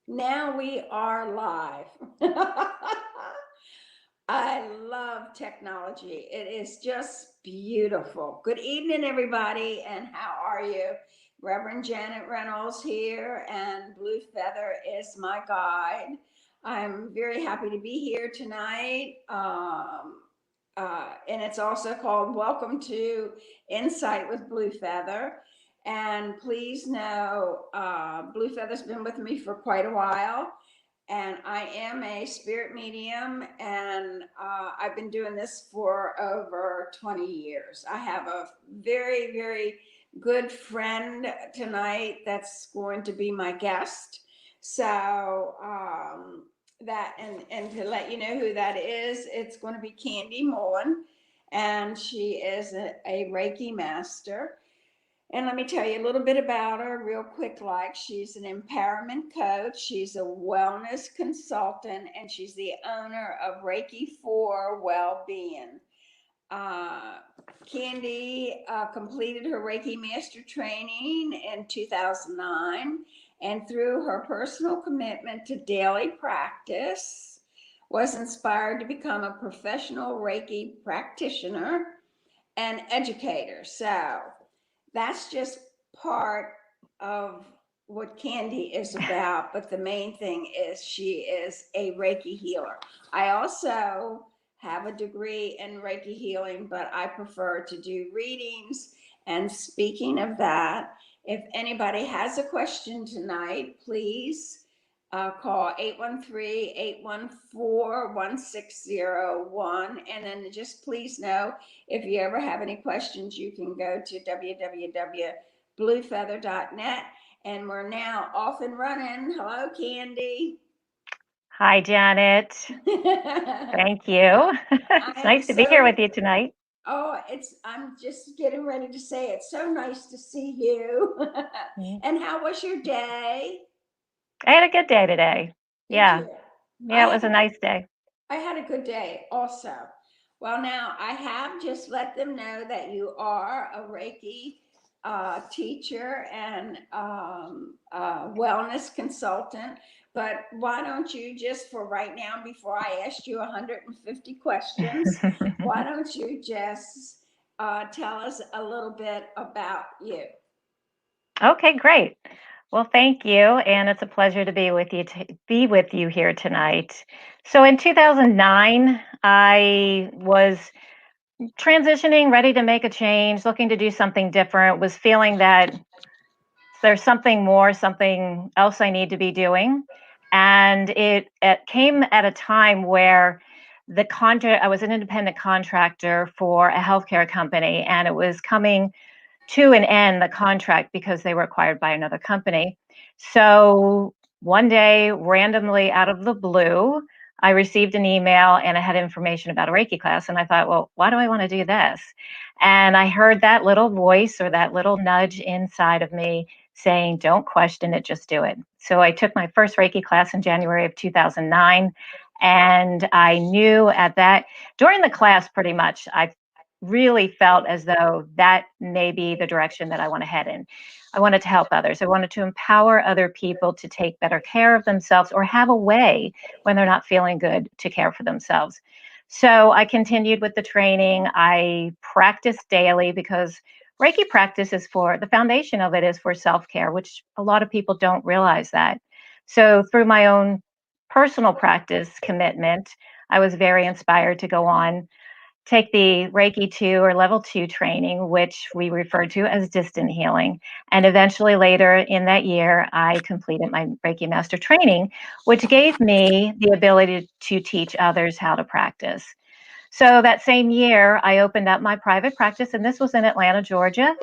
Now we are live. I love technology. It is just beautiful. Good evening, everybody, and how are you? Reverend Janet Reynolds here, and Blue Feather is my guide. I'm very happy to be here tonight. And it's also called Welcome to Insight with Blue Feather. And please know, Blue Feather's been with me for quite a while, and I am a spirit medium, and I've been doing this for over 20 years. I have a very, very good friend tonight that's going to be my guest. So, and to let you know who that is, it's going to be Kandi Mullen, and she is a Reiki Master. And let me tell you a little bit about her real quick. Like, she's an empowerment coach, she's a wellness consultant, and she's the owner of Reiki for Wellbeing. Uh, Kandi completed her Reiki Master training in 2009, and through her personal commitment to daily practice, was inspired to become a professional Reiki practitioner and educator. So that's just part of what Kandi is about, but the main thing is she is a Reiki healer. I also have a degree in Reiki healing, but I prefer to do readings. And speaking of that, if anybody has a question tonight, please call 813-814-1601. And then just please know, if you ever have any questions, you can go to www.bluefeather.net. And we're now off and running. Hello, Kandi. Hi, Janet. Thank you. It's nice to be here with you tonight. I'm just getting ready to say it's so nice to see you. And how was your day? I had a good day today. Did Yeah. you? Yeah, it was a nice day. I had a good day also. Well, now I have just let them know that you are a Reiki teacher and wellness consultant. But why don't you just, for right now, before I ask you 150 questions, why don't you just tell us a little bit about you? Okay, great. Well, thank you, and it's a pleasure to be with you here tonight. So in 2009, I was transitioning, ready to make a change, looking to do something different, was feeling that there's something more, something else I need to be doing. And it came at a time where I was an independent contractor for a healthcare company, and it was coming to an end, the contract, because they were acquired by another company. So one day, randomly out of the blue, I received an email and it had information about a Reiki class. And I thought, well, why do I want to do this? And I heard that little voice or that little nudge inside of me saying, don't question it, just do it. So I took my first Reiki class in January of 2009. And I knew during the class, pretty much, I really felt as though that may be the direction that I want to head in. I wanted to help others. I wanted to empower other people to take better care of themselves or have a way when they're not feeling good to care for themselves. So I continued with the training. I practiced daily because Reiki practice the foundation of it is for self-care, which a lot of people don't realize that. So through my own personal practice commitment, I was very inspired to go on, take the Reiki 2 or level 2 training, which we refer to as distant healing. And eventually later in that year, I completed my Reiki Master training, which gave me the ability to teach others how to practice. So that same year, I opened up my private practice, and this was in Atlanta, Georgia.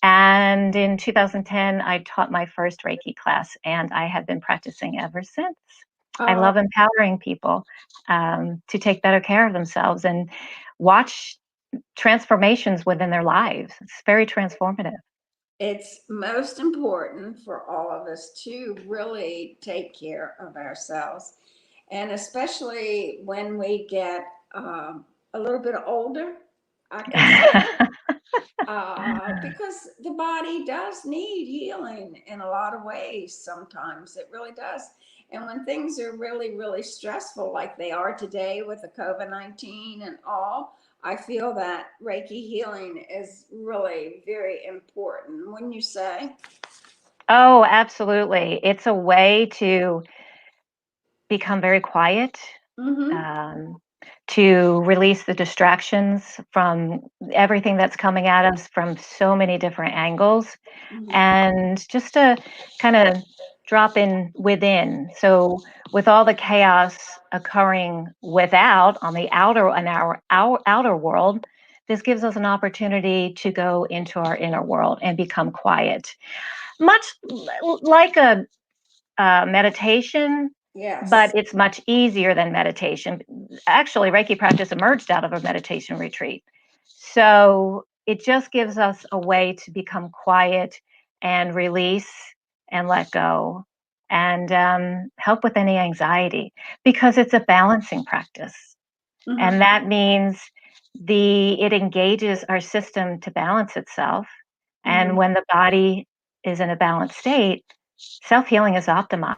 And in 2010, I taught my first Reiki class, and I have been practicing ever since. I love empowering people to take better care of themselves and watch transformations within their lives. It's very transformative. It's most important for all of us to really take care of ourselves. And especially when we get a little bit older, I can say. Because the body does need healing in a lot of ways sometimes. It really does. And when things are really, really stressful, like they are today with the COVID 19 and all, I feel that Reiki healing is really very important, wouldn't you say? Oh, absolutely. It's a way to become very quiet, Mm um, to release the distractions from everything that's coming at us from so many different angles, hmm. Mm hmm. and just to kind of drop in within. So, with all the chaos occurring without on the outer and our outer world, this gives us an opportunity to go into our inner world and become quiet, much like a meditation, but Yes. it's much easier than meditation. Actually, Reiki practice emerged out of a meditation retreat. So it just gives us a way to become quiet and release and let go and help with any anxiety because it's a balancing practice. Mm hmm. And that means it engages our system to balance itself. Mm And hmm. when the body is in a balanced state, self healing is optimized.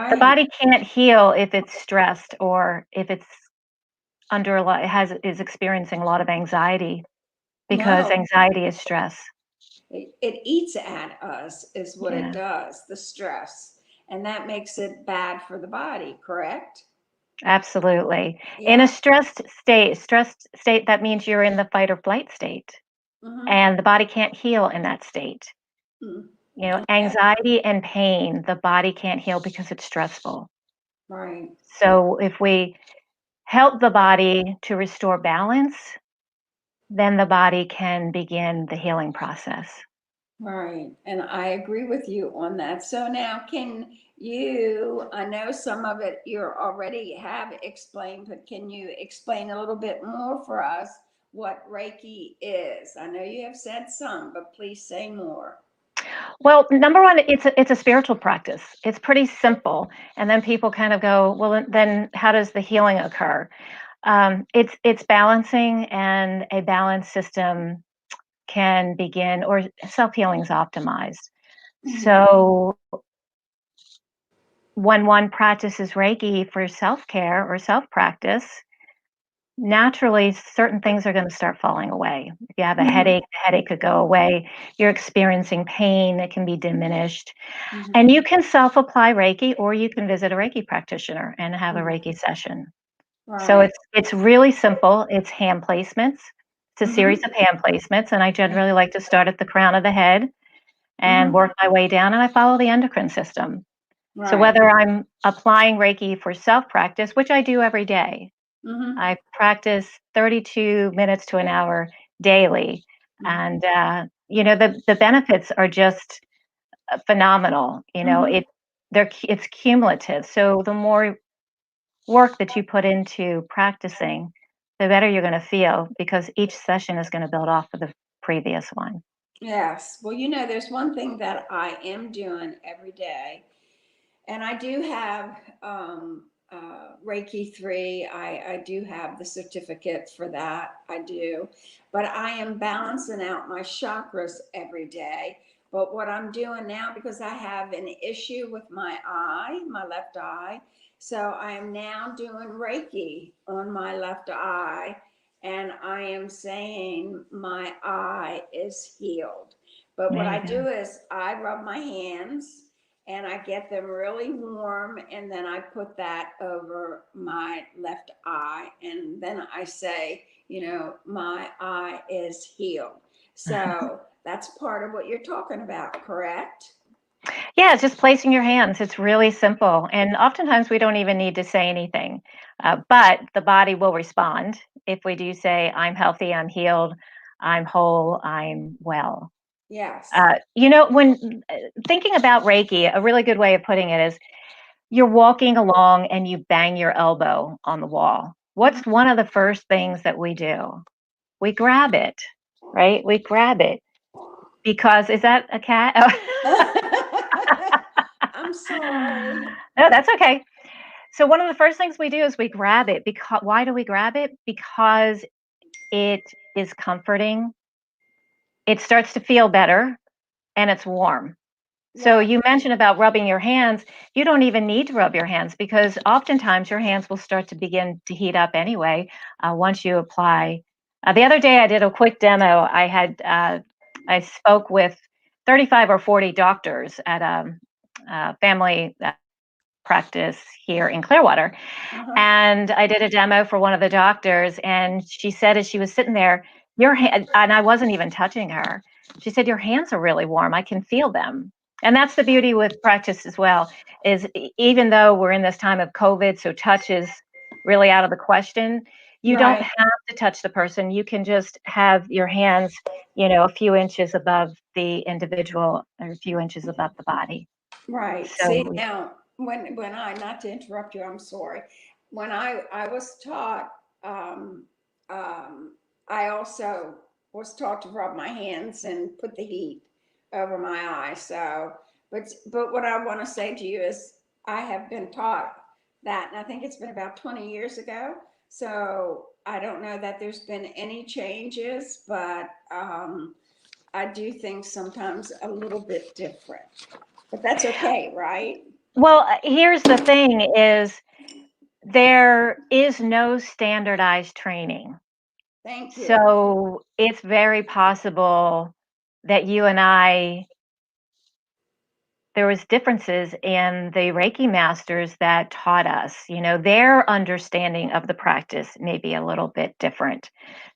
The Right. body can't heal if it's stressed or if it's under a lot is experiencing a lot of anxiety because No, anxiety is stress. it eats at us, is what it Yeah, does, the stress. And that makes it bad for the body, correct? absolutely. In a Yeah. stressed state, that means you're in the fight or flight state, Mm-hmm. and the body can't heal in that state. Mm. You know, Okay. anxiety and pain, the body can't heal because it's stressful. Right. So if we help the body to restore balance, then the body can begin the healing process. Right. And I agree with you on that. So now, can you, I know some of it you already have explained, but can you explain a little bit more for us what Reiki is? I know you have said some, but please say more. Well, number one, it's a spiritual practice. It's pretty simple, and then people kind of go, well, then how does the healing occur? It's balancing, and a balanced system can begin, or self healing is optimized. Mm-hmm. So when one practices Reiki for self care or self practice, naturally certain things are going to start falling away. If you have a Mm-hmm. headache, the headache could go away. You're experiencing pain, it can be diminished. Mm-hmm. And you can self apply Reiki, or you can visit a Reiki practitioner and have a Mm-hmm. Reiki session. So Right. it's really simple. It's hand placements. It's a series Mm-hmm. of hand placements, and I generally like to start at the crown of the head and Mm-hmm. work my way down, and I follow the endocrine system. So Right. whether I'm applying Reiki for self practice, which I do every day, Mm-hmm. I practice 32 minutes to an hour daily, Mm-hmm. and the benefits are just phenomenal. Mm-hmm. It's cumulative. So the more work that you put into practicing, the better you're going to feel because each session is going to build off of the previous one. Yes. Well, there's one thing that I am doing every day. And I do have Reiki 3. I do have the certificate for that. I do. But I am balancing out my chakras every day. But what I'm doing now, because I have an issue with my eye, my left eye, so I am now doing Reiki on my left eye. And I am saying my eye is healed. But what There I you do go. is I rub my hands and I get them really warm, and then I put that over my left eye, and then I say, my eye is healed. So that's part of what you're talking about, correct? Yeah, it's just placing your hands. It's really simple. And oftentimes we don't even need to say anything, but the body will respond if we do say, I'm healthy, I'm healed, I'm whole, I'm well. Yes. When thinking about Reiki, a really good way of putting it is you're walking along and you bang your elbow on the wall. Mhm. What's one of the first things that we do? We grab it, right? We grab it because is that a cat? I'm sorry. No, that's okay. So one of the first things we do is we grab it. Because why do we grab it? Because it is comforting. it starts to feel better and it's warm. So Right. you mentioned about rubbing your hands. You don't even need to rub your hands because oftentimes your hands will start to begin to heat up anyway once you apply. The other day I did a quick demo. I spoke with 35 or 40 doctors at a family practice here in Clearwater. Uh-huh. And I did a demo for one of the doctors, and she said as she was sitting there, your hand, and I wasn't even touching her. She said, "Your hands are really warm. I can feel them." And that's the beauty with practice as well, is even though we're in this time of COVID, so touch is really out of the question. You don't Right. have to touch the person. You can just have your hands, a few inches above the individual or a few inches above the body. Right. See, So now, when I, not to interrupt you, I'm sorry. When I was taught, um, um, I also was taught to rub my hands and put the heat over my eyes. So, but what I want to say to you is, I have been taught that, and I think it's been about 20 years ago. So I don't know that there's been any changes, but I do think sometimes a little bit different. But that's okay, right? well, here's the thing is there is no standardized training. Thank you. So it's very possible that you and I, there was differences in the Reiki masters that taught us, their understanding of the practice may be a little bit different.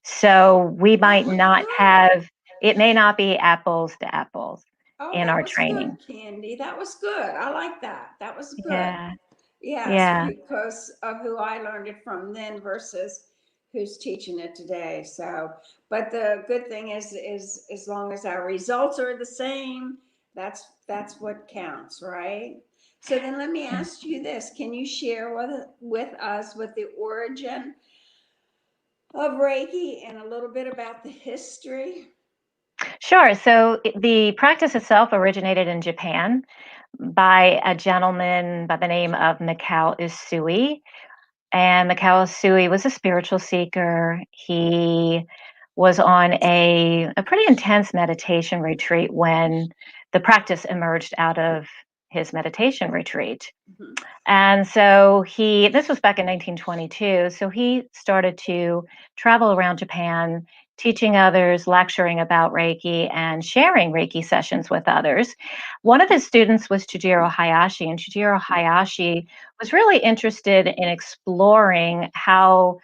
So we might That was not good. have, it may not be apples to apples Oh, in that our was good, training. Candy. That was good. I like that. That was good. Yeah. Yes, Yeah. because of who I learned it from then versus who's teaching it today. So, but the good thing is as long as our results are the same, that's what counts, right? So then let me ask you this. Can you share with us what the origin of Reiki and a little bit about the history? Sure. So the practice itself originated in Japan by a gentleman by the name of Mikao Usui. And Mikao Usui was a spiritual seeker. He was on a pretty intense meditation retreat when the practice emerged out of his meditation retreat. Mhm. And so this was back in 1922. So he started to travel around Japan, teaching others, lecturing about Reiki, and sharing Reiki sessions with others. One of his students was Chujiro Hayashi, and Chujiro Hayashi was really interested in exploring how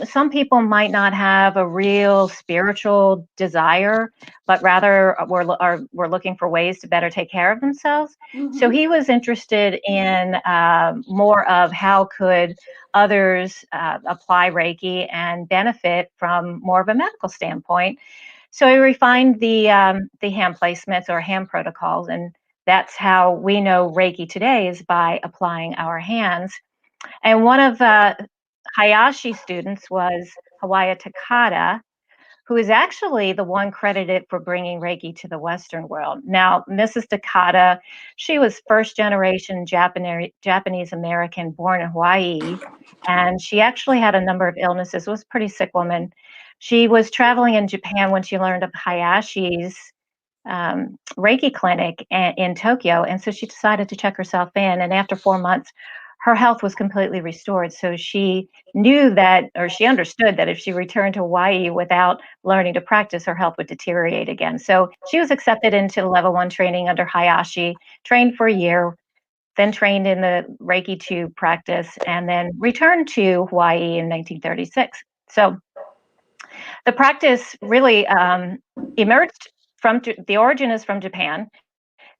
some people might not have a real spiritual desire, but rather we're looking for ways to better take care of themselves. So Mhm. he was interested in more of how could others apply Reiki and benefit from more of a medical standpoint. So he refined the hand placements or hand protocols, and that's how we know Reiki today is by applying our hands. And one of Hayashi's students was Hawaii Takada, who is actually the one credited for bringing Reiki to the Western world. Now, Mrs. Takada, she was first generation Japanese American born in Hawaii, and she actually had a number of illnesses, was a pretty sick woman. She was traveling in Japan when she learned of Hayashi's Reiki clinic in Tokyo. And so she decided to check herself in. And after 4 months, her health was completely restored. So she knew that, or she understood that if she returned to Hawaii without learning to practice, her health would deteriorate again. So she was accepted into level 1 training under Hayashi, trained for a year, then trained in the Reiki 2 practice, and then returned to Hawaii in 1936. So the practice really emerged from the origin is from Japan.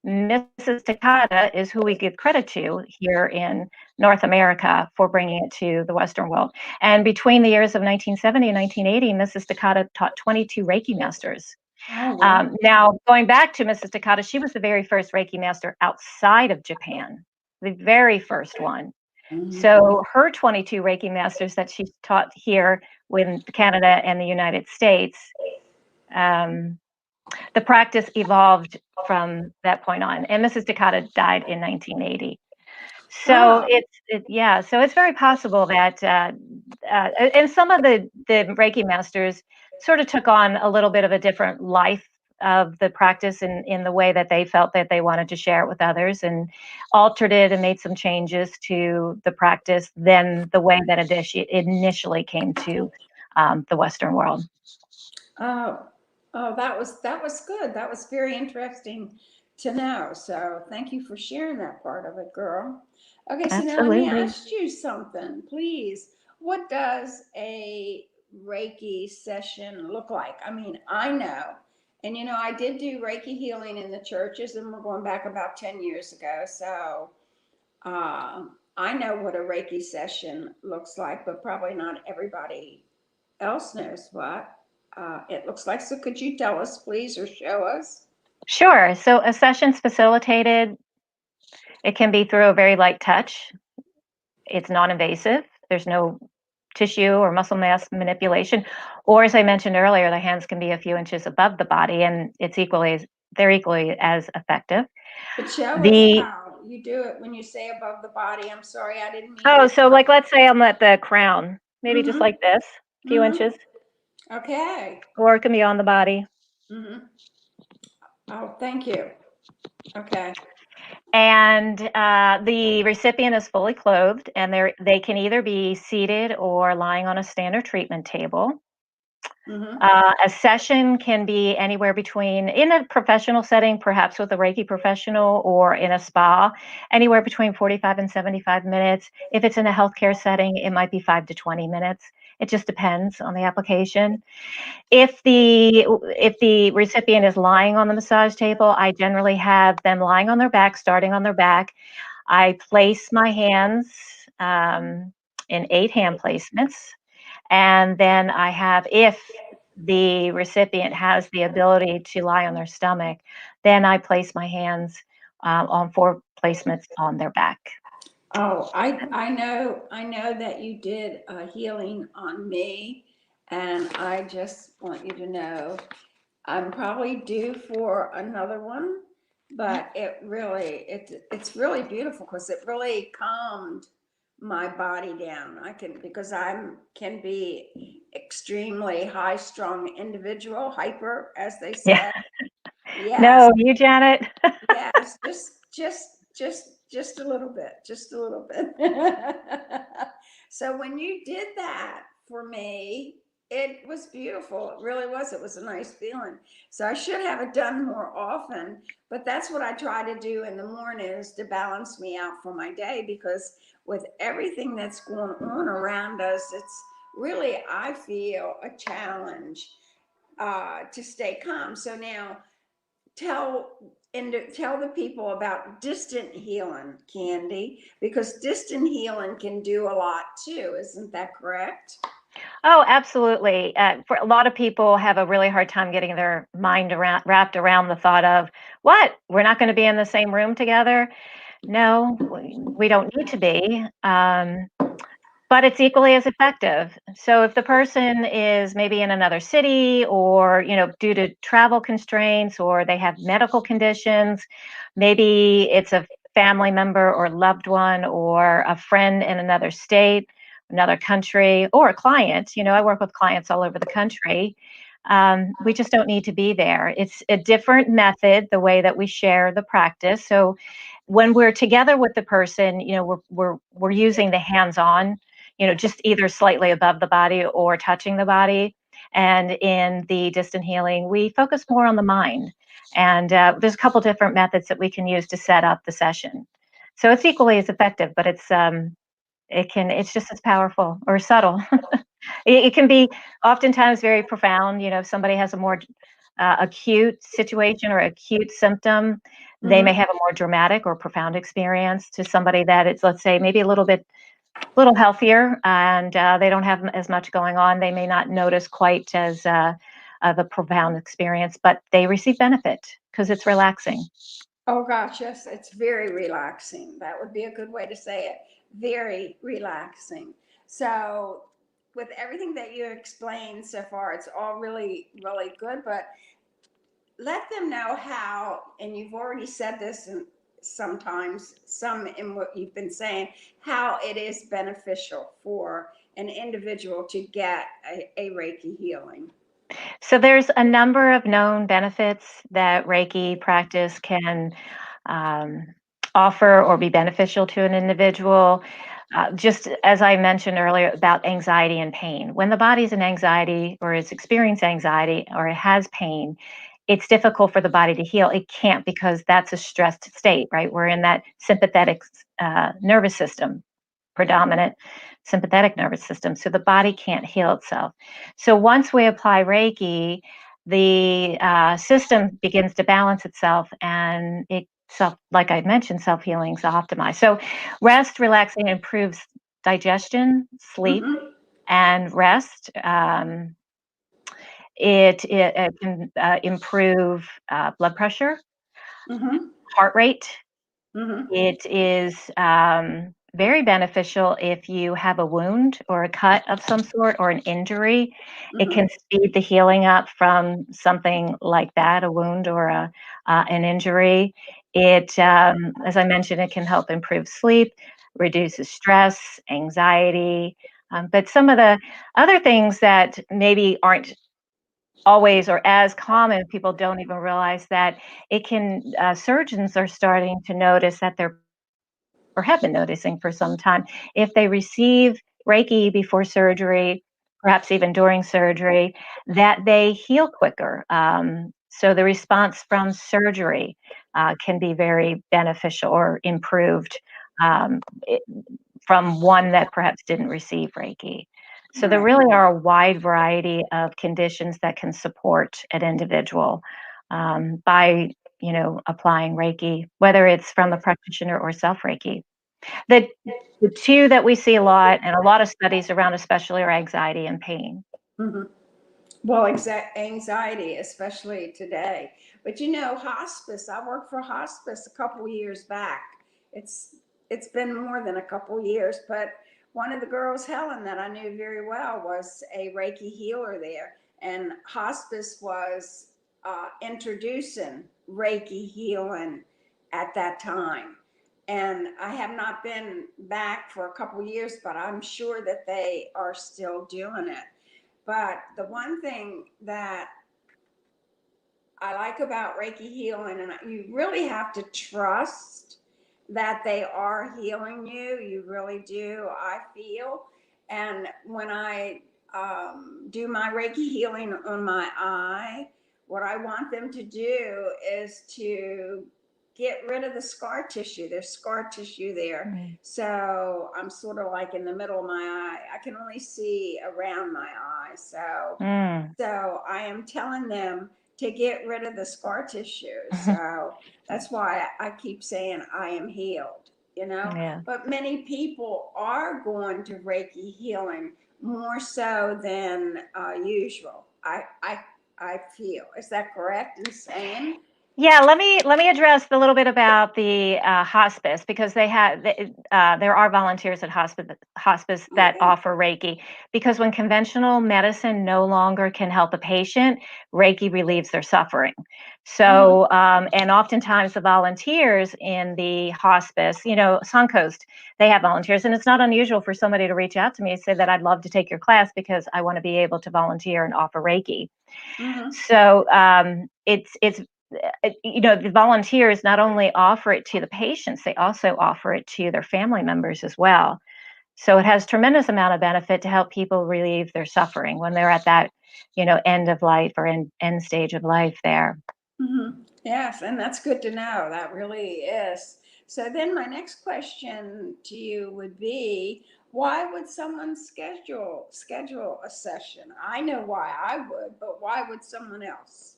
Mrs. Takada is who we give credit to here in North America for bringing it to the Western world. And between the years of 1970 and 1980, Mrs. Takada taught 22 Reiki masters. Oh, wow. Now, going back to Mrs. Takada, she was the very first Reiki master outside of Japan, the very first one. Mhm. So her 22 Reiki masters that she taught here in Canada and the United States, um, the practice evolved from that point on. And Mrs. Takata died in 1980. So Oh, yeah, so it's very possible that, and some of the Reiki masters sort of took on a little bit of a different life of the practice in the way that they felt that they wanted to share it with others, and altered it and made some changes to the practice than the way that it initially came to the Western world. Oh, oh, that was good. That was very interesting to know. So thank you for sharing that part of it, girl. Okay, so now let me Absolutely. ask you something, please. What does a Reiki session look like? I mean, I know, and I did do Reiki healing in the churches, and we're going back about 10 years ago. So I know what a Reiki session looks like, but probably not everybody else knows what it looks like. So could you tell us, please, or show us? Sure. So a session's facilitated. It can be through a very light touch. It's non-invasive. There's no tissue or muscle mass manipulation. Or as I mentioned earlier, the hands can be a few inches above the body, and they're equally as effective. But show us The how you do it when you say above the body. I'm sorry, I didn't mean to Oh, so interrupt. like let's say I'm at the crown, maybe just Mm-hmm. like this, a few Mm-hmm. inches, Okay. or it can be on the body. Mm-hmm. Oh, thank you. Okay. And the recipient is fully clothed, and they can either be seated or lying on a standard treatment table. Mm-hmm. A session can be anywhere between, in a professional setting, perhaps with a Reiki professional, or in a spa, anywhere between 45 and 75 minutes. If it's in a healthcare setting, it might be 5 to 20 minutes. It just depends on the application. If the recipient is lying on the massage table, I generally have them lying on their back, starting on their back. I place my hands in 8 hand placements, and then I have, if the recipient has the ability to lie on their stomach, then I place my hands on 4 placements on their back. Oh, I know that you did a healing on me, and I just want you to know I'm probably due for another one, but it's really beautiful because it really calmed my body down. I can because can be extremely high strung individual, hyper as they Yeah. say. Yes, No, you, Janet? yes, just a little bit, just a little bit. So when you did that for me, it was beautiful. It really was. It was a nice feeling. So I should have it done more often, but that's what I try to do in the mornings to balance me out for my day, because with everything that's going on around us, it's really, I feel, a challenge to stay calm. So now tell tell the people about distant healing, Kandi, because distant healing can do a lot too. Isn't that correct? Oh, absolutely. For a lot of people have a really hard time getting their mind wrapped around the thought of, what? We're not going to be in the same room together? No, we don't need to be. But it's equally as effective. So if the person is maybe in another city, or, due to travel constraints, or they have medical conditions, maybe it's a family member or loved one or a friend in another state, another country, or a client. I work with clients all over the country. We just don't need to be there. It's a different method, the way that we share the practice. So when we're together with the person, we're using the hands-on, just either slightly above the body or touching the body. And in the distant healing, we focus more on the mind. And there's a couple different methods that we can use to set up the session. So it's equally as effective, but it's just as powerful or subtle. It can be oftentimes very profound. If somebody has a more acute situation or acute symptom, they may Mm-hmm. have a more dramatic or profound experience to somebody that it's, let's say, maybe a little healthier, and they don't have as much going on. They may not notice quite as of a profound experience, but they receive benefit because it's relaxing. Oh gosh, yes, it's very relaxing. That would be a good way to say it. Very relaxing. So, with everything that you explained so far, it's all really, really good. But let them know how, and you've already said this, and sometimes some in what you've been saying, how it is beneficial for an individual to get a Reiki healing. So there's a number of known benefits that Reiki practice can um, offer or be beneficial to an individual. Just as I mentioned earlier about anxiety and pain, when the body's in anxiety or is experiencing anxiety or it has pain, it's difficult for the body to heal. It can't because that's a stressed state, right? We're in that sympathetic nervous system, predominant sympathetic nervous system. So the body can't heal itself. So once we apply Reiki, the system begins to balance itself and like I mentioned, self healing is optimized. So rest, relaxing improves digestion, sleep, Mm-hmm. and rest. It can improve blood pressure, Mm-hmm. heart rate. Mm-hmm. It is very beneficial if you have a wound or a cut of some sort or an injury. It Mm-hmm. can speed the healing up from something like that, a wound or an injury. As I mentioned, it can help improve sleep, reduces stress, anxiety. But some of the other things that maybe aren't always or as common, people don't even realize that surgeons are starting to notice that they're or have been noticing for some time, if they receive Reiki before surgery, perhaps even during surgery, that they heal quicker. So the response from surgery can be very beneficial or improved um, it, from one that perhaps didn't receive Reiki. So there Right. really are a wide variety of conditions that can support an individual by applying Reiki, whether it's from a practitioner or self Reiki. The the 2 that we see a lot and a lot of studies around especially are anxiety and pain. Mm-hmm. Well, anxiety, especially today. But hospice. I worked for hospice a couple years back. It's it's been more than a couple years, but one of the girls, Helen, that I knew very well, was a Reiki healer there, and hospice was introducing Reiki healing at that time. And I have not been back for a couple years, but I'm sure that they are still doing it. But the one thing that I like about Reiki healing, and you really have to trust that they are healing you. You really do, I feel. And when I do my Reiki healing on my eye, what I want them to do is to get rid of the scar tissue. There's scar tissue there. Mm. So I'm sort of like in the middle of my eye. I can only see around my eye. So Mm. so I am telling them to get rid of the scar tissue. So that's why I keep saying I am healed. Yeah. But many people are going to Reiki healing more so than usual. I feel. Is that correct in saying? Yeah, let me address the little bit about the hospice because there are volunteers at hospice that Okay. offer Reiki because when conventional medicine no longer can help a patient, Reiki relieves their suffering. Mm-hmm. So and oftentimes the volunteers in the hospice, Suncoast, they have volunteers, and it's not unusual for somebody to reach out to me and say that I'd love to take your class because I want to be able to volunteer and offer Reiki. Mm-hmm. So the volunteers not only offer it to the patients, they also offer it to their family members as well. So it has tremendous amount of benefit to help people relieve their suffering when they're at that, end of life or end stage of life there. Mm-hmm. Yes, and that's good to know. That really is. So then my next question to you would be, why would someone schedule a session? I know why I would, but why would someone else?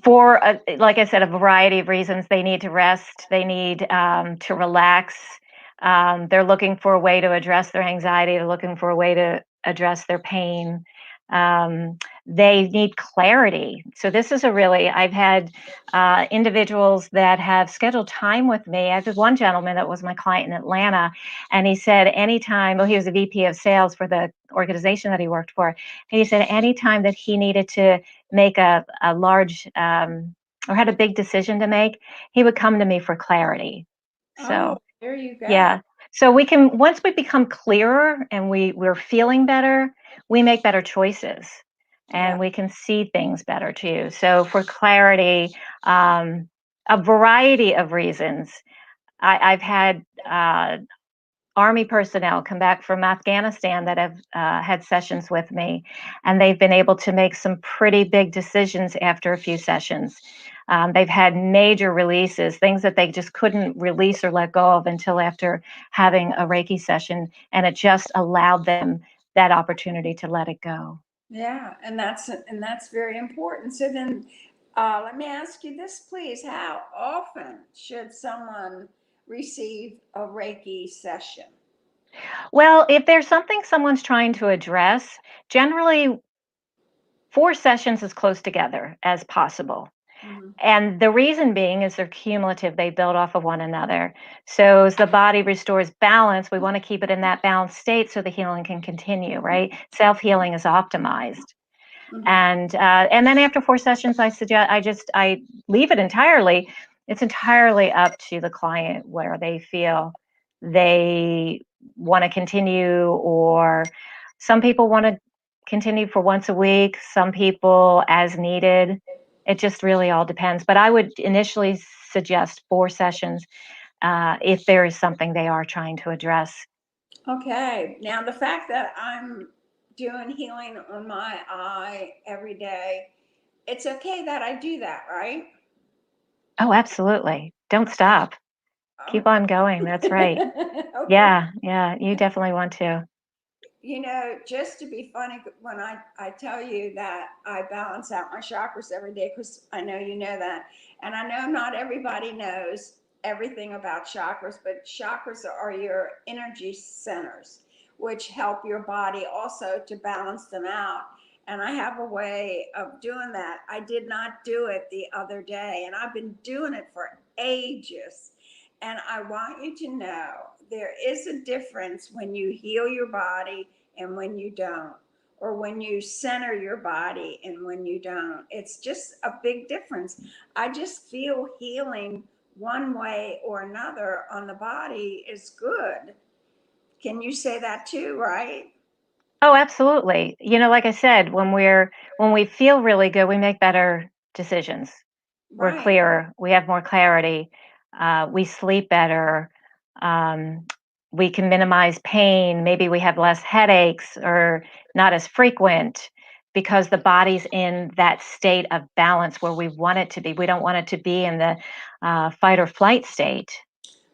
For, like I said, a variety of reasons. They need to rest, they need to relax. They're looking for a way to address their anxiety, they're looking for a way to address their pain. Um, they need clarity. So, this is I've had individuals that have scheduled time with me. I had one gentleman that was my client in Atlanta, and he said anytime, well, he was a VP of sales for the organization that he worked for. And he said anytime that he needed to make a large or had a big decision to make, he would come to me for clarity. Oh, So, there you go. yeah. So we can once we become clearer and we're feeling better, we make better choices. and Yeah. we can see things better too. So for clarity, a variety of reasons. I've had Army personnel come back from Afghanistan that have had sessions with me, and they've been able to make some pretty big decisions after a few sessions. They've had major releases, things that they just couldn't release or let go of until after having a Reiki session, and it just allowed them that opportunity to let it go. Yeah, and that's very important. So then, let me ask you this, please: how often should someone receive a Reiki session? Well, if there's something someone's trying to address, generally 4 sessions as close together as possible. Mhm. And the reason being is they're cumulative, they build off of one another. So as the body restores balance, we want to keep it in that balanced state so the healing can continue, right? Self healing is optimized. Mhm. And then after 4 sessions, I leave it entirely. It's entirely up to the client where they feel they want to continue, or some people want to continue for once a week, some people as needed. It just really all depends. But I would initially suggest 4 sessions if there is something they are trying to address. Okay. Now, the fact that I'm doing healing on my eye every day, it's okay that I do that, right? Oh, absolutely. Don't stop. Oh. Keep on going. That's right. Okay. Yeah, yeah, you definitely want to. Just to be funny, when I tell you that I balance out my chakras every day, because I know you know that. And I know not everybody knows everything about chakras, but chakras are your energy centers, which help your body also to balance them out. And I have a way of doing that. I did not do it the other day, and I've been doing it for ages. And I want you to know there is a difference when you heal your body and when you don't, or when you center your body and when you don't. It's just a big difference. I just feel healing one way or another on the body is good. Can you say that too, right? Oh, absolutely. Like I said, when we feel really good, we make better decisions. We're Right. clearer, we have more clarity, we sleep better, um, we can minimize pain, maybe we have less headaches or not as frequent because the body's in that state of balance where we want it to be. We don't want it to be in the fight or flight state.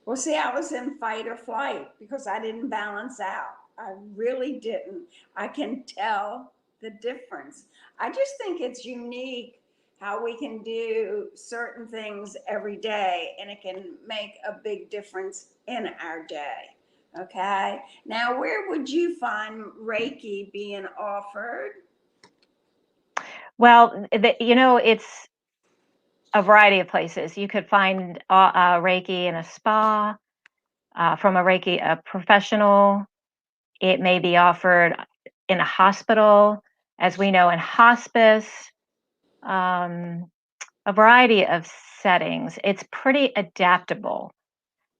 Well, see, I was in fight or flight because I didn't balance out. I really didn't. I can tell the difference. I just think it's unique how we can do certain things every day and it can make a big difference in our day. Okay. Now, where would you find Reiki being offered? Well, it's a variety of places. You could find Reiki in a spa, from a Reiki a professional. It may be offered in a hospital, as we know in hospice, um, a variety of settings. It's pretty adaptable,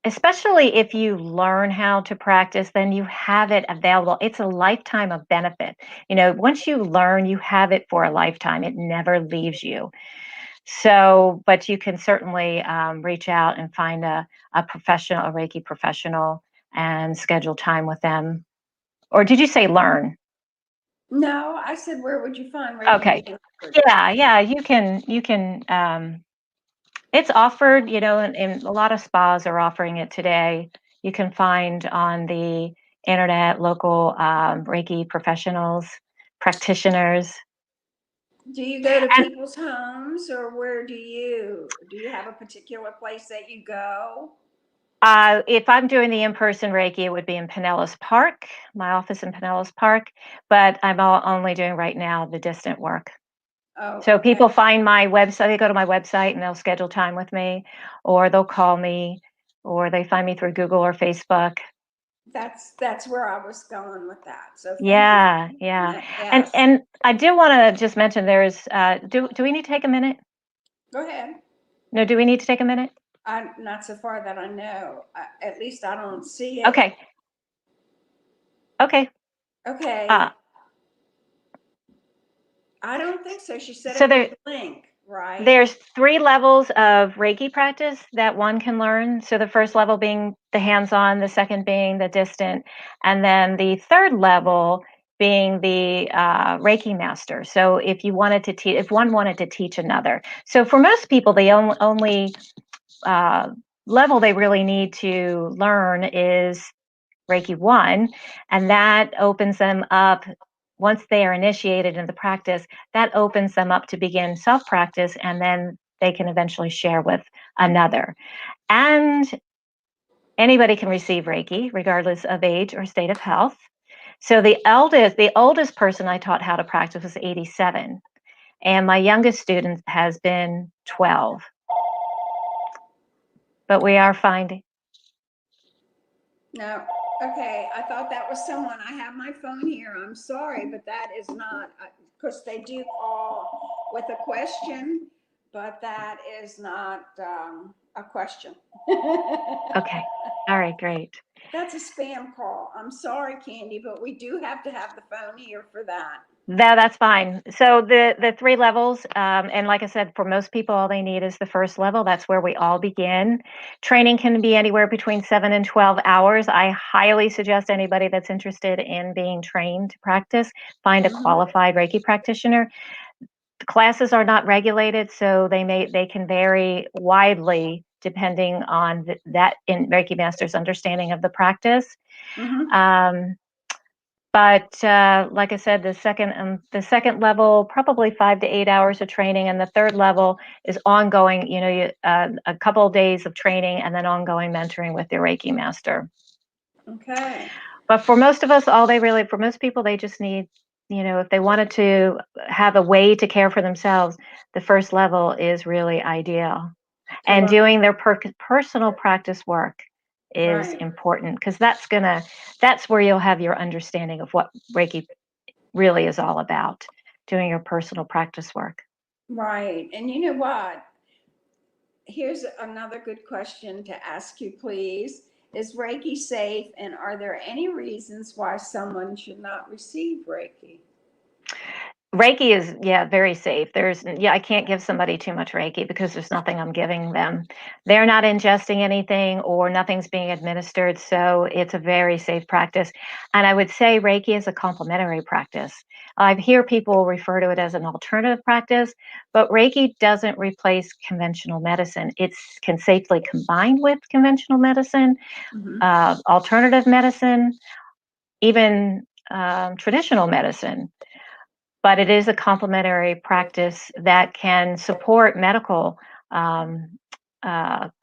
especially if you learn how to practice, then you have it available. It's a lifetime of benefit. Once you learn, you have it for a lifetime, it never leaves you. So, but you can certainly reach out and find a professional, a Reiki professional, and schedule time with them. Or did you say learn? No, I said, where would you find Reiki Okay. being offered? Yeah, yeah, you can it's offered, and a lot of spas are offering it today. You can find on the internet local Reiki professionals, practitioners. Do you go to And people's homes or where do you have a particular place that you go? if I'm doing the in-person Reiki, it would be in Pinellas Park, my office in Pinellas Park, but I'm only doing right now the distant work. Oh, So okay. people find my website, they go to my website and they'll schedule time with me, or they'll call me, or they find me through Google or Facebook. That's where I was going with that. So thank you Yeah, for yeah. that. And Yes. and I do want to just mention there's do we need to take a minute? Go ahead. No, do we need to take a minute? I not so far that I know. At least I don't see it. Okay. Okay. Okay. Uh I don't think so. She said So it was a link, right? there's 3 levels of Reiki practice that one can learn. So the first level being the hands-on, the second being the distant, and then the third level being the Reiki Master. So if you wanted to teach, if one wanted to teach another. So for most people, the only uh, level they really need to learn is Reiki 1, and that opens them up. Once they are initiated in the practice, that opens them up to begin self practice, and then they can eventually share with another. And anybody can receive Reiki, regardless of age or state of health. So the oldest person I taught how to practice was 87, and my youngest student has been 12. But we are finding. No. Okay. I thought that was someone. I have my phone here. I'm sorry, but that is not, because they do call with a question, but that is not a question. Okay. All right, great. That's a spam call. I'm sorry, Kandi, but we do have to have the phone here for that. That's fine. So the 3 levels, and like I said, for most people, all they need is the first level. That's where we all begin. Training can be anywhere between 7 and 12 hours. I highly suggest anybody that's interested in being trained to practice, find a qualified Reiki practitioner. The classes are not regulated, so they can vary widely depending on that in Reiki Master's understanding of the practice. Um, but like I said, the second level, probably 5 to 8 hours of training, and the third level is ongoing. A couple of days of training and then ongoing mentoring with your Reiki master. Okay. But for most of us, for most people, they just need, if they wanted to have a way to care for themselves, the first level is really ideal. And doing their personal practice work is important, because that's where you'll have your understanding of what Reiki really is all about, doing your personal practice work. Right. And you know what? Here's another good question to ask you, please. Is Reiki safe, and are there any reasons why someone should not receive Reiki? Reiki is, very safe. I can't give somebody too much Reiki because there's nothing I'm giving them. They're not ingesting anything or nothing's being administered, so it's a very safe practice. And I would say Reiki is a complementary practice. I hear people refer to it as an alternative practice, but Reiki doesn't replace conventional medicine. It can safely combine with conventional medicine, alternative medicine, even traditional medicine. But it is a complementary practice that can support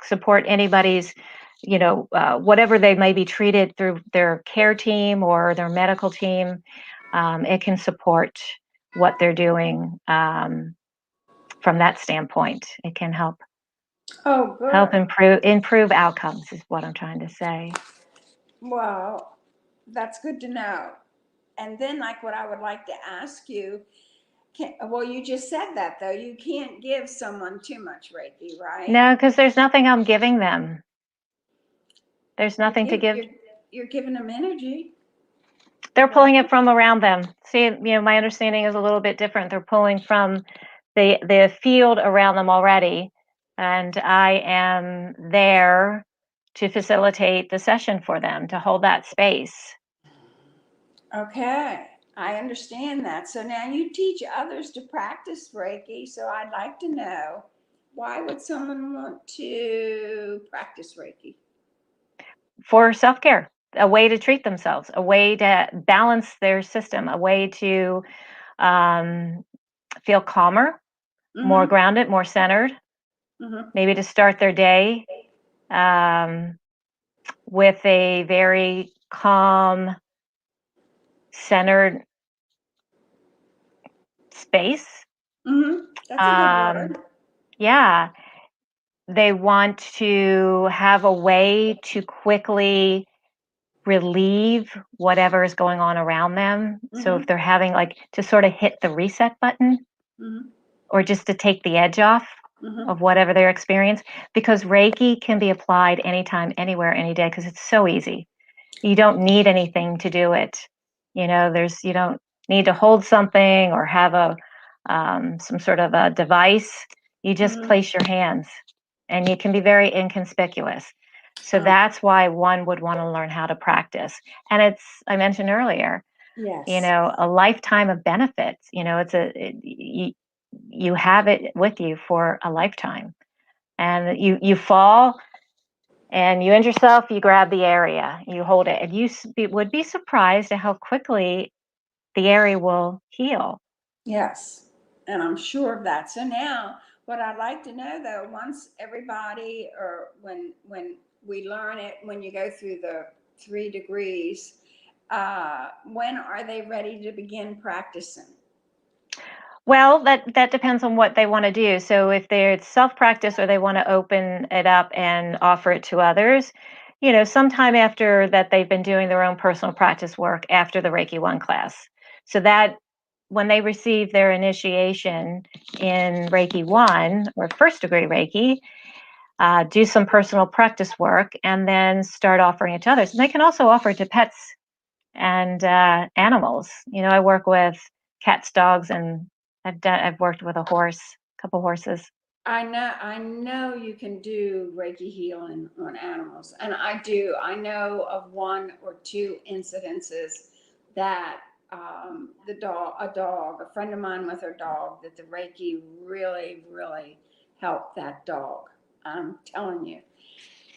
support anybody's, whatever they may be treated through their care team or their medical team. It can support what they're doing from that standpoint. It can help improve outcomes, is what I'm trying to say. Well, that's good to know. And then, like, what I would like to ask you, well, you just said that, though. You can't give someone too much Reiki, right? No, because there's nothing I'm giving them. There's nothing to give. You're giving them energy. They're pulling it from around them. See, my understanding is a little bit different. They're pulling from the field around them already, and I am there to facilitate the session for them, to hold that space. Okay, I understand that. So now you teach others to practice Reiki. So I'd like to know, why would someone want to practice Reiki? For self-care, a way to treat themselves, a way to balance their system, a way to feel calmer, more grounded, more centered, maybe to start their day with a very calm, centered space. That's a good word. Yeah. They want to have a way to quickly relieve whatever is going on around them. So if they're having, like, to sort of hit the reset button, or just to take the edge off of whatever they're experiencing, because Reiki can be applied anytime, anywhere, any day, because it's so easy. You don't need anything to do it. You don't need to hold something or have a some sort of a device. You just place your hands, and you can be very inconspicuous. So that's why one would want to learn how to practice. And it's, I mentioned earlier, Yes. a lifetime of benefits. You have it with you for a lifetime. And you fall and you injure yourself, you grab the area, you hold it, and would be surprised at how quickly the area will heal. Yes, and I'm sure of that. So now, what I'd like to know though, once everybody, or when we learn it, when you go through the 3 degrees, when are they ready to begin practicing? Well, that depends on what they want to do. So if they're self-practice or they want to open it up and offer it to others, sometime after that they've been doing their own personal practice work after the Reiki 1 class. So that when they receive their initiation in Reiki 1 or first degree Reiki, do some personal practice work and then start offering it to others. And they can also offer it to pets and animals. I work with cats, dogs, and I've worked with a couple horses. I know you can do Reiki healing on animals, and I do. I know of 1 or 2 incidences that a friend of mine with her dog, that the Reiki really, really helped that dog. I'm telling you.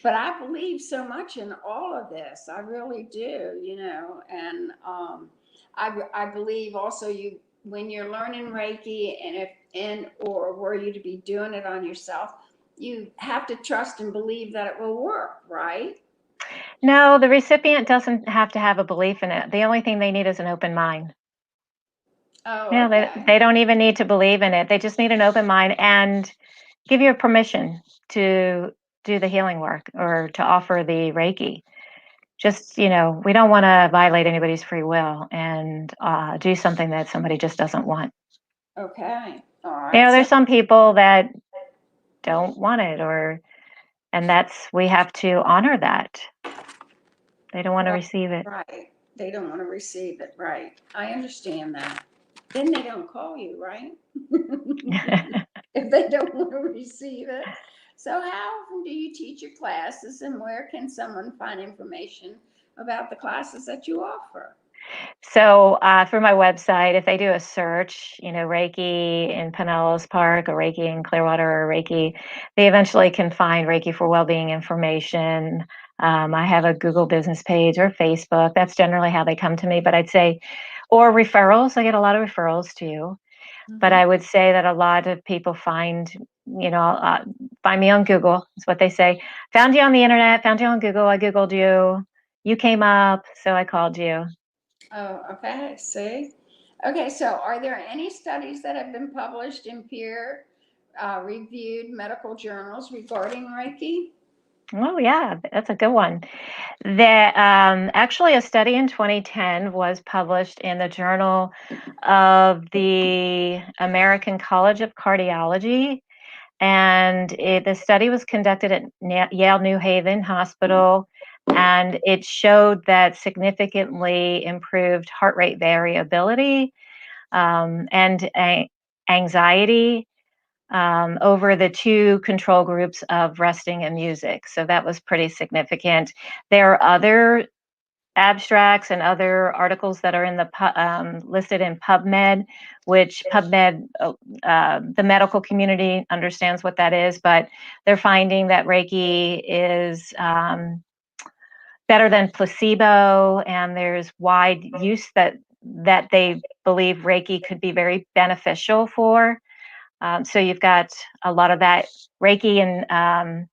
But I believe so much in all of this. I really do, and I believe also when you're learning Reiki, or were you to be doing it on yourself, you have to trust and believe that it will work, right? No, the recipient doesn't have to have a belief in it. The only thing they need is an open mind. Oh, Yeah, okay. they don't even need to believe in it. They just need an open mind and give you permission to do the healing work or to offer the Reiki. Just, we don't want to violate anybody's free will and do something that somebody just doesn't want. Okay. All right. There's some people that don't want it, and we have to honor that. They don't want to receive it. Right. They don't want to receive it. Right. I understand that. Then they don't call you, right? If they don't want to receive it. So, how often do you teach your classes, and where can someone find information about the classes that you offer? So through my website, if they do a search, Reiki in Pinellas Park or Reiki in Clearwater or Reiki, they eventually can find Reiki for Wellbeing information. I have a Google business page or Facebook. That's generally how they come to me. But I'd say, or referrals. I get a lot of referrals too. But I would say that a lot of people find me on Google. Is what they say. Found you on the internet. Found you on Google. I Googled you. You came up, so I called you. Oh, okay. See? Okay, so are there any studies that have been published in peer reviewed medical journals regarding Reiki? Oh, yeah, that's a good one. Actually, a study in 2010 was published in the Journal of the American College of Cardiology, and the study was conducted at Yale New Haven Hospital, and it showed that significantly improved heart rate variability and anxiety over the 2 control groups of resting and music. So that was pretty significant. There are other abstracts and other articles that are in listed in PubMed, which PubMed, the medical community understands what that is, but they're finding that Reiki is better than placebo, and there's wide use that they believe Reiki could be very beneficial for. So you've got a lot of that Reiki and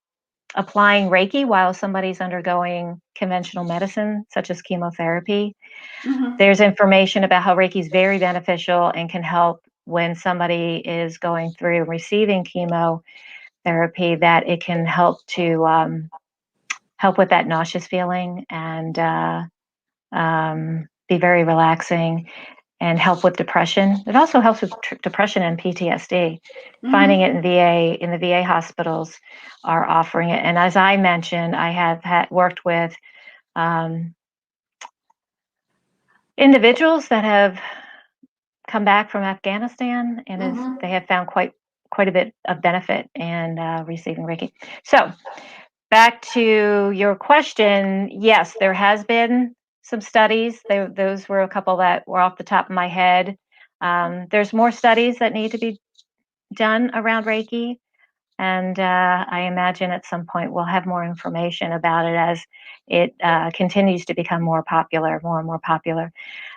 applying Reiki while somebody's undergoing conventional medicine, such as chemotherapy. Mm-hmm. There's information about how Reiki is very beneficial and can help when somebody is going through receiving chemotherapy, that it can help to help with that nauseous feeling and be very relaxing and help with depression. It also helps with depression and PTSD. Finding it in the VA hospitals are offering it. And as I mentioned, I have worked with individuals that have come back from Afghanistan, and they have found quite a bit of benefit in receiving Reiki. So back to your question, yes, there has been some studies. Those were a couple that were off the top of my head. There's more studies that need to be done around Reiki, and I imagine at some point we'll have more information about it as it continues to become more and more popular.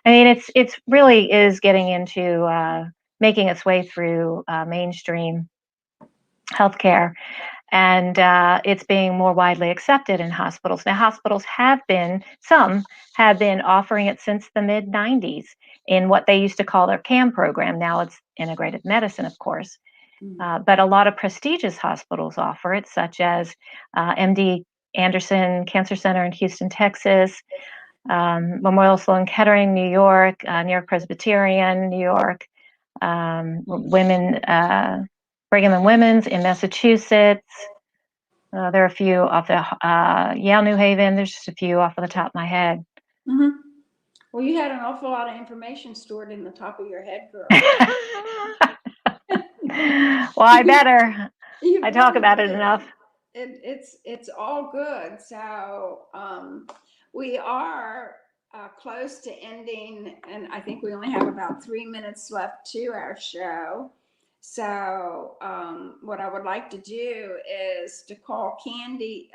I mean, it's really is getting into making its way through mainstream healthcare, and it's being more widely accepted in hospitals. Now, some have been offering it since the mid 90s in what they used to call their CAM program. Now it's integrated medicine, of course. But a lot of prestigious hospitals offer it, such as MD Anderson Cancer Center in Houston, Texas, Memorial Sloan Kettering, New York Presbyterian, New York, Brigham and Women's in Massachusetts. There are a few off the Yale New Haven. There's just a few off of the top of my head. Well, you had an awful lot of information stored in the top of your head, girl. Well, I better. I talk about it enough. It's all good. So we are close to ending, and I think we only have about 3 minutes left to our show. So what I would like to do is to call Kandi,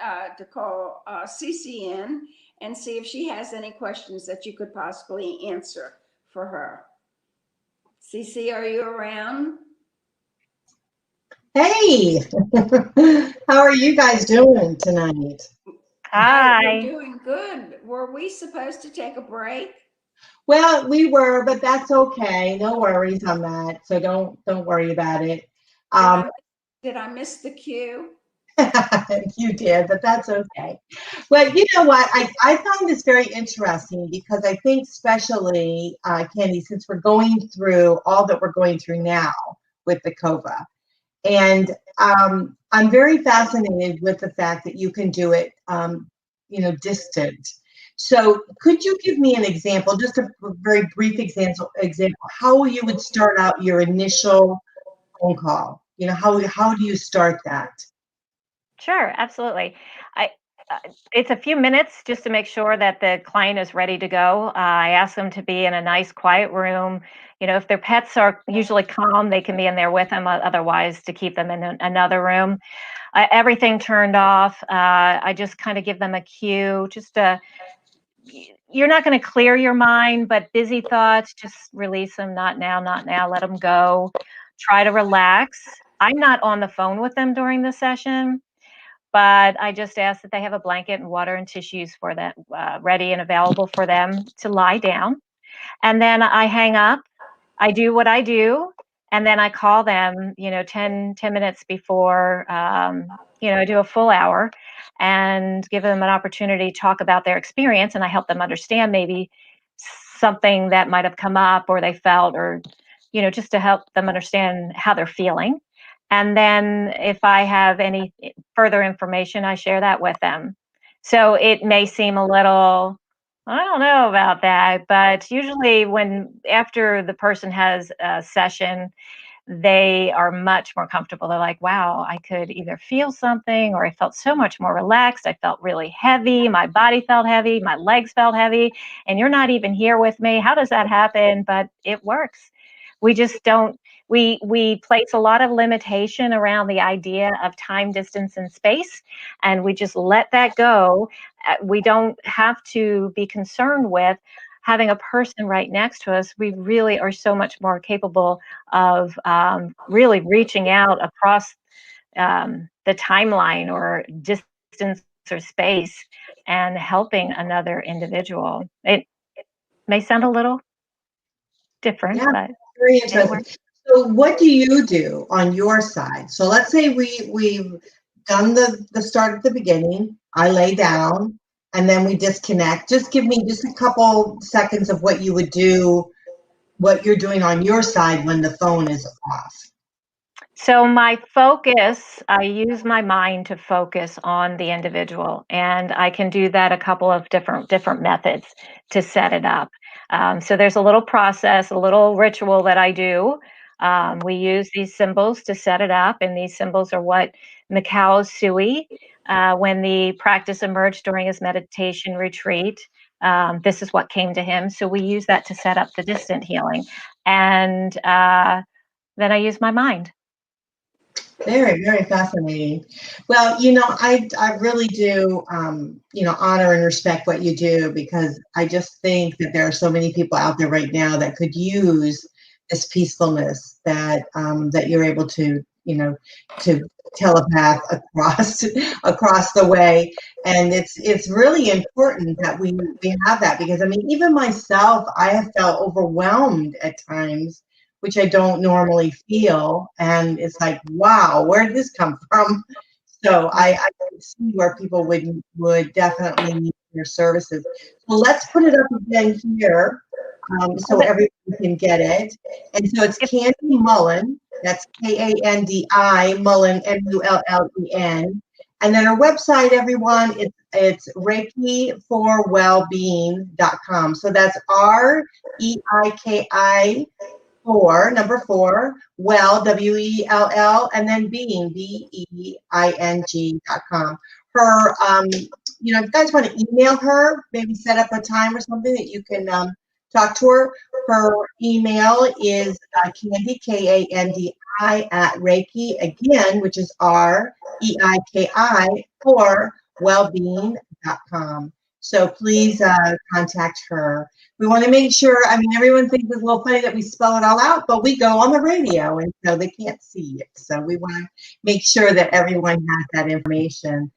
Cece in and see if she has any questions that you could possibly answer for her. Cece, are you around? Hey, how are you guys doing tonight? Hi. We're doing good. Were we supposed to take a break? Well, we were, but that's okay. No worries on that. So don't worry about it. Did I miss the cue? You did, but that's okay. Well, you know what? I found this very interesting because I think especially, Kandi, since we're going through all that we're going through now with the COVID, and I'm very fascinated with the fact that you can do it, distant. So could you give me an example, just a very brief example, how you would start out your initial phone call? How do you start that? Sure, absolutely. It's a few minutes just to make sure that the client is ready to go. I ask them to be in a nice, quiet room. If their pets are usually calm, they can be in there with them. Otherwise, to keep them in another room. Everything turned off. I just kind of give them a cue. You're not going to clear your mind, but busy thoughts, just release them. Not now, not now. Let them go. Try to relax. I'm not on the phone with them during the session, but I just ask that they have a blanket and water and tissues for that ready and available for them to lie down. And then I hang up. I do what I do, and then I call them, 10 minutes before, I do a full hour and give them an opportunity to talk about their experience, and I help them understand maybe something that might have come up or they felt, or, just to help them understand how they're feeling. And then if I have any further information, I share that with them. So it may seem a little, I don't know about that, but usually after the person has a session, they are much more comfortable. They're like, wow, I could either feel something, or I felt so much more relaxed. I felt really heavy. My body felt heavy. My legs felt heavy. And you're not even here with me. How does that happen? But it works. We just don't, we place a lot of limitation around the idea of time, distance, and space, and we just let that go. We don't have to be concerned with having a person right next to us. We really are so much more capable of really reaching out across the timeline or distance or space and helping another individual. It may sound a little different, but very interesting. So what do you do on your side? So let's say we've done the start at the beginning. I lay down and then we disconnect. Just give me just a couple seconds of what you would do, what you're doing on your side when the phone is off. So my focus, I use my mind to focus on the individual, and I can do that a couple of different methods to set it up. So there's a little process, a little ritual that I do. We use these symbols to set it up, and these symbols are what Mikao Usui, when the practice emerged during his meditation retreat, this is what came to him. So we use that to set up the distant healing. And then I use my mind. Very, very fascinating. Well, I really do, honor and respect what you do, because I just think that there are so many people out there right now that could use this peacefulness that you're able to, to telepath across the way. And it's really important that we have that, because I mean, even myself, I have felt overwhelmed at times, which I don't normally feel. And it's like, wow, where did this come from? So I can see where people would definitely need your services. So let's put it up again here, so everyone can get it. And so it's Kandi Mullen. That's Kandi Mullen, Mullen. And then our website, everyone, it's Reiki4Wellbeing.com. So that's REIKI 4, well, WELL, and then being, BEING.com. Her, if you guys want to email her, maybe set up a time or something that you can talk to her. Her email is Kandi, Kandi, at Reiki, again, which is REIKI, 4wellbeing.com. So please contact her. We want to make sure, I mean, everyone thinks it's a little funny that we spell it all out, but we go on the radio, and so they can't see it. So we want to make sure that everyone has that information.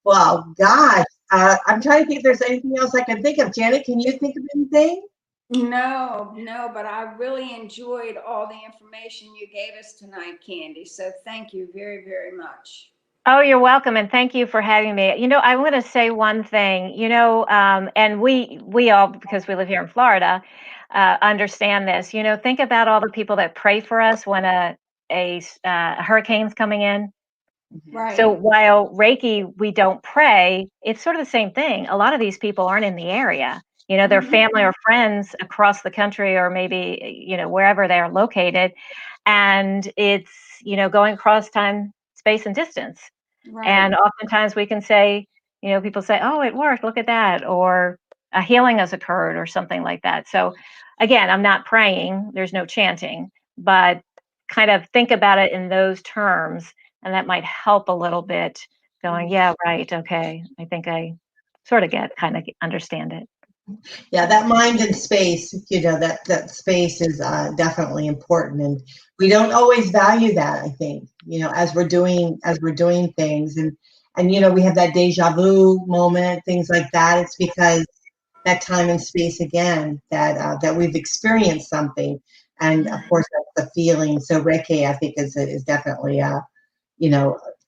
Well, gosh, I'm trying to think if there's anything else I can think of. Janet, can you think of anything? No, but I really enjoyed all the information you gave us tonight, Kandi. So thank you very, very much. Oh, you're welcome, and thank you for having me. I want to say one thing, and we all, because we live here in Florida, understand this. Think about all the people that pray for us when a hurricane's coming in. Right. So while Reiki, we don't pray, it's sort of the same thing. A lot of these people aren't in the area. Their family or friends across the country, or maybe, wherever they are located. And it's, going across time, space, and distance. Right. And oftentimes we can say, people say, oh, it worked, look at that, or a healing has occurred or something like that. So again, I'm not praying, there's no chanting, but kind of think about it in those terms, and that might help a little bit, going, yeah, right, okay, I think I sort of kind of understand it. Yeah, that mind and space, that space is definitely important, and we don't always value that, I think, as we're doing things, and we have that deja vu moment, things like that. It's because that time and space again that we've experienced something, and of course that's the feeling. So Reiki, I think, is definitely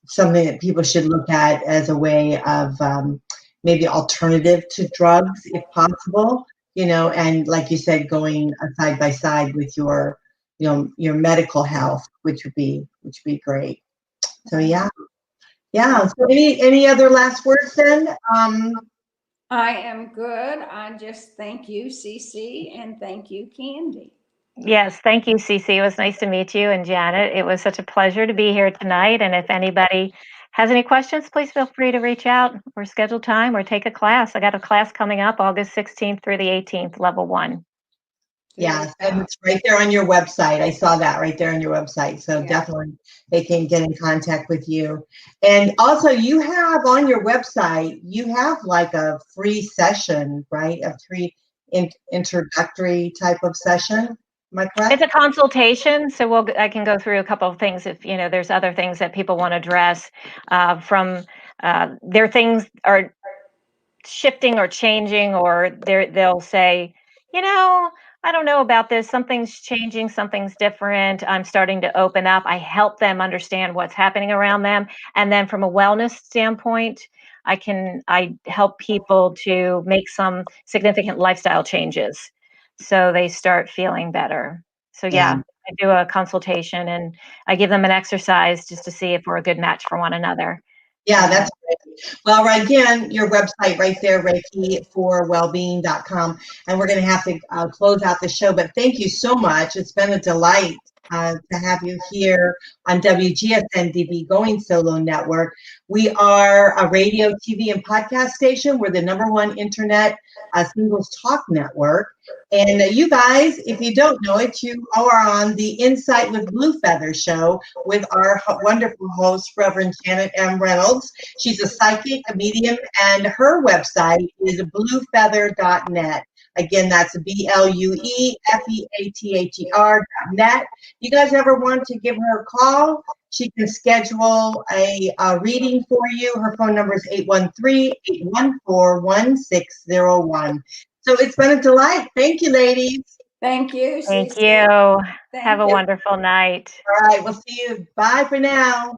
something that people should look at as a way of maybe alternative to drugs, if possible, and like you said, going side by side with your medical health, which would be great. So yeah. So any other last words then? I am good. I just thank you, Cece, and thank you, Kandi. Yes, thank you, Cece. It was nice to meet you, and Janet. It was such a pleasure to be here tonight. And if anybody has any questions, please feel free to reach out or schedule time or take a class. I got a class coming up August 16th through the 18th, level 1. Yes, and it's right there on your website. I saw that right there on your website. So definitely they can get in contact with you. And also you have on your website, you have like a free session, right? A free introductory type of session. Am I correct? It's a consultation, so I can go through a couple of things if there's other things that people want to address from their things are shifting or changing, or they'll say, I don't know about this. Something's changing, something's different. I'm starting to open up. I help them understand what's happening around them, and then from a wellness standpoint, I help people to make some significant lifestyle changes so they start feeling better. So yeah, I do a consultation and I give them an exercise just to see if we're a good match for one another. Yeah, that's great. Well, again, your website right there, reikiforwellbeing.com. And we're going to have to close out the show. But thank you so much. It's been a delight to have you here on WGSN-DB Going Solo Network. We are a radio, TV, and podcast station. We're the #1 internet singles talk network. And you guys, if you don't know it, you are on the Insight with Blue Feather show with our wonderful host, Reverend Janet M. Reynolds. She's a psychic, a medium, and her website is bluefeather.net. Again, that's BLUEFEATHER.net. You guys ever want to give her a call? She can schedule a reading for you. Her phone number is 813-814-1601. So it's been a delight. Thank you, ladies. Thank you. Thank Cece. you. Thank Have a you. wonderful night. All right, we'll see you. Bye for now.